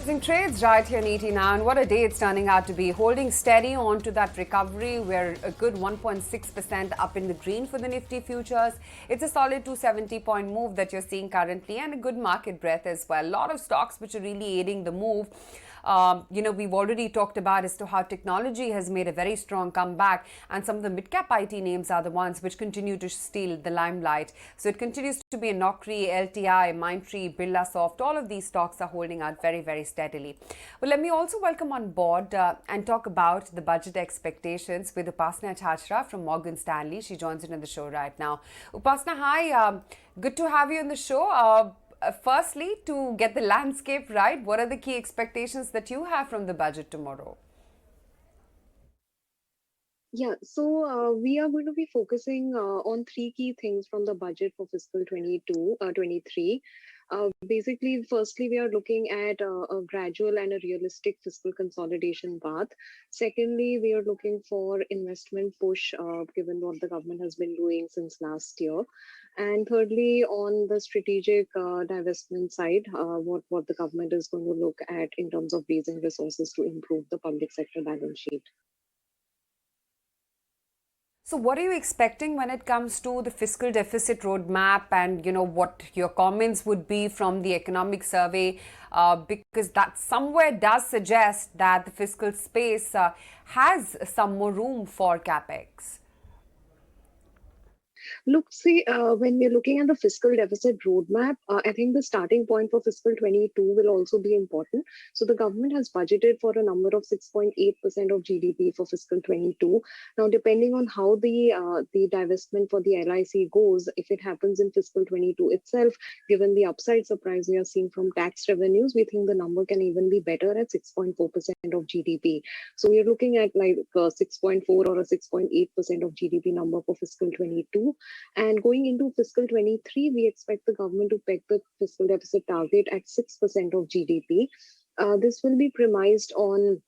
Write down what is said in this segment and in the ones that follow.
closing trades right here in 89. What a day it's turning out to be. Holding steady on to that recovery. We're a good 1.6% up in the green for the Nifty futures. It's a solid 270-point move that you're seeing currently and a good market breadth as well. A lot of stocks which are really aiding the move. We've already talked about as to how technology has made a very strong comeback, and some of the mid-cap IT names are the ones which continue to steal the limelight. So it continues to be a Naukri, LTI, Mindtree, Birlasoft. All of these stocks are holding out very, very steadily. Well, let me also welcome on board and talk about the budget expectations with Upasana Chhachra from Morgan Stanley. She joins in on the show right now. Upasana, hi. Good to have you on the show. Firstly, to get the landscape right, what are the key expectations that you have from the budget tomorrow? Yeah, so we are going to be focusing on three key things from the budget for fiscal 23. Basically, firstly, we are looking at a gradual and a realistic fiscal consolidation path. Secondly, we are looking for investment push, given what the government has been doing since last year. And thirdly, on the strategic divestment side, what the government is going to look at in terms of raising resources to improve the public sector balance sheet. So what are you expecting when it comes to the fiscal deficit roadmap, and what your comments would be from the economic survey, because that somewhere does suggest that the fiscal space has some more room for capex? Look, see, when we're looking at the fiscal deficit roadmap, I think the starting point for fiscal 22 will also be important. So the government has budgeted for a number of 6.8% of GDP for fiscal 22. Now, depending on how the divestment for the LIC goes, if it happens in fiscal 22 itself, given the upside surprise we are seeing from tax revenues, we think the number can even be better at 6.4% of GDP. So we're looking at like 6.4 or a 6.8% of GDP number for fiscal 22. And going into fiscal 23, we expect the government to peg the fiscal deficit target at 6% of GDP. This will be premised on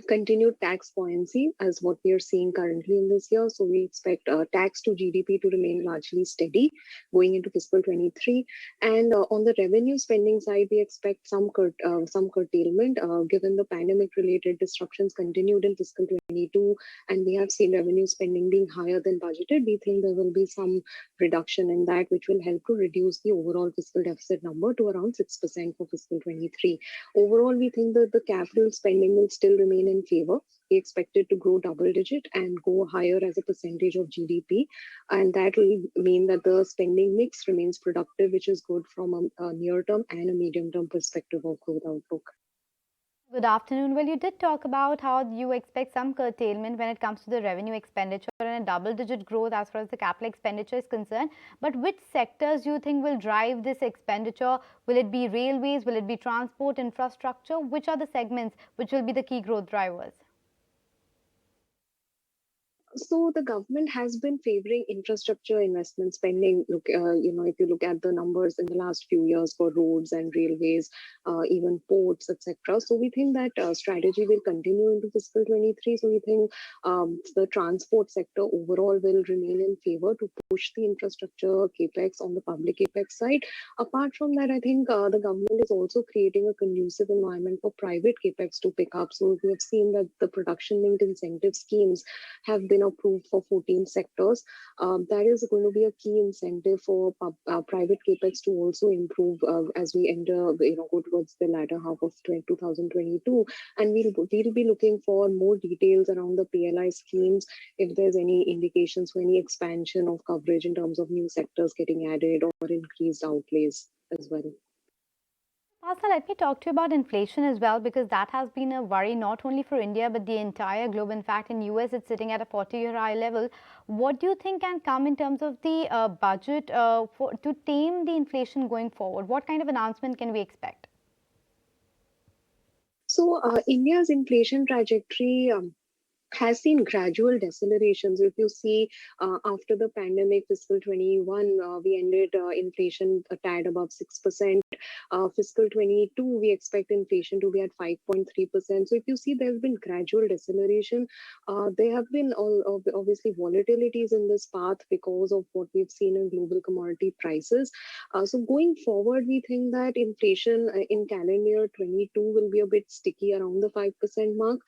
continued tax buoyancy as what we are seeing currently in this year. So we expect tax to GDP to remain largely steady going into fiscal 23. And on the revenue spending side, we expect some curtailment given the pandemic-related disruptions continued in fiscal 22, and we have seen revenue spending being higher than budgeted. We think there will be some reduction in that, which will help to reduce the overall fiscal deficit number to around 6% for fiscal 23. Overall, we think that the capital spending will still remain in favor. We expect it to grow double digit and go higher as a percentage of GDP. And that will mean that the spending mix remains productive, which is good from a near term and a medium term perspective of growth outlook. Good afternoon. Well, you did talk about how you expect some curtailment when it comes to the revenue expenditure and a double-digit growth as far as the capital expenditure is concerned. But which sectors do you think will drive this expenditure? Will it be railways? Will it be transport, infrastructure? Which are the segments which will be the key growth drivers? So the government has been favoring infrastructure investment spending. Look, if you look at the numbers in the last few years for roads and railways, even ports, etc. So we think that strategy will continue into fiscal 23. So we think the transport sector overall will remain in favor to push the infrastructure capex on the public capex side. Apart from that, I think the government is also creating a conducive environment for private capex to pick up. So we have seen that the production-linked incentive schemes have been approved for 14 sectors. That is going to be a key incentive for private capex to also improve as we enter, go towards the latter half of 2022. And we'll be looking for more details around the PLI schemes, if there's any indications for any expansion of coverage in terms of new sectors getting added or increased outlays as well. Upasana, let me talk to you about inflation as well, because that has been a worry not only for India but the entire globe. In fact, in US, it's sitting at a 40-year high level. What do you think can come in terms of the budget to tame the inflation going forward? What kind of announcement can we expect? So India's inflation trajectory has seen gradual deceleration. So if you see after the pandemic, fiscal 21, we ended inflation a tad above 6%. Fiscal 22, we expect inflation to be at 5.3%. So if you see, there's been gradual deceleration. There have been obviously volatilities in this path because of what we've seen in global commodity prices. So going forward, we think that inflation in calendar year 22 will be a bit sticky around the 5% mark.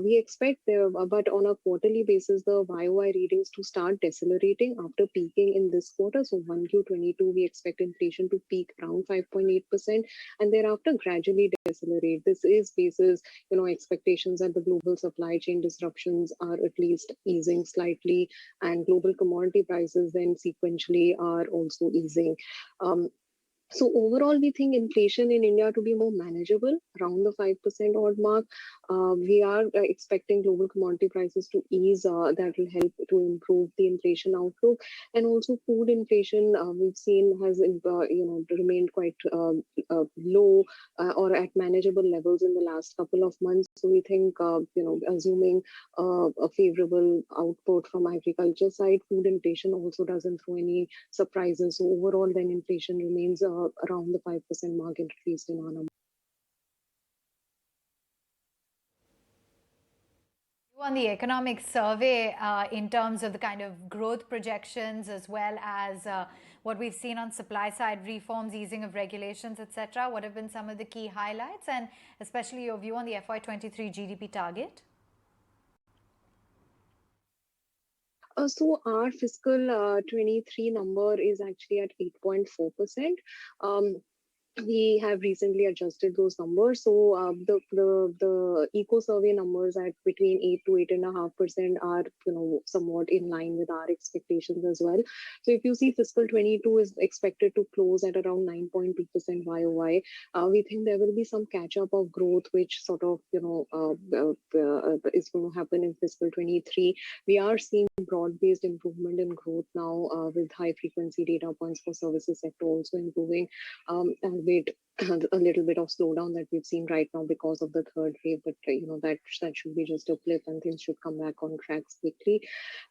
We expect but on a quarterly basis, the YOY readings to start decelerating after peaking in this quarter. So 1Q22, we expect inflation to peak around 5.8% and thereafter gradually decelerate. This is basis, expectations that the global supply chain disruptions are at least easing slightly, and global commodity prices then sequentially are also easing. So overall, we think inflation in India to be more manageable, around the 5% odd mark. We are expecting global commodity prices to ease. That will help to improve the inflation outlook, and also food inflation we've seen has remained quite low or at manageable levels in the last couple of months. So we think assuming a favorable output from agriculture side, food inflation also doesn't throw any surprises. So overall, then inflation remains around the 5% mark, at least in our number. On the economic survey, in terms of the kind of growth projections, as well as what we've seen on supply side reforms, easing of regulations, etc., what have been some of the key highlights, and especially your view on the FY23 GDP target? So our fiscal 23 number is actually at 8.4%. We have recently adjusted those numbers. So the eco survey numbers at between 8 to 8.5% are somewhat in line with our expectations as well. So if you see, fiscal 22 is expected to close at around 9.2% YOY. We think there will be some catch up of growth, which sort of is going to happen in fiscal 23. We are seeing broad-based improvement in growth now with high frequency data points for services sector also improving. With a little bit of slowdown that we've seen right now because of the third wave, but that should be just a blip and things should come back on tracks quickly.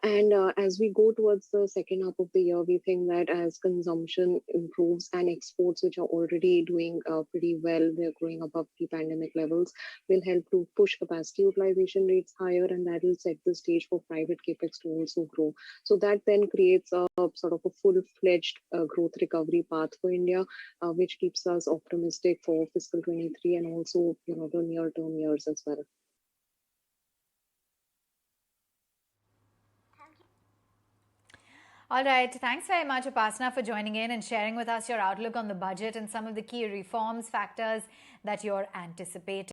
And as we go towards the second half of the year, we think that as consumption improves and exports, which are already doing pretty well, they're growing above pre-pandemic levels, will help to push capacity utilization rates higher, and that will set the stage for private capex to also grow. So that then creates a sort of a full-fledged growth recovery path for India, which keeps us optimistic for fiscal 23 and also the near-term years as well. All right. Thanks very much, Upasana, for joining in and sharing with us your outlook on the budget and some of the key reforms factors that you're anticipating.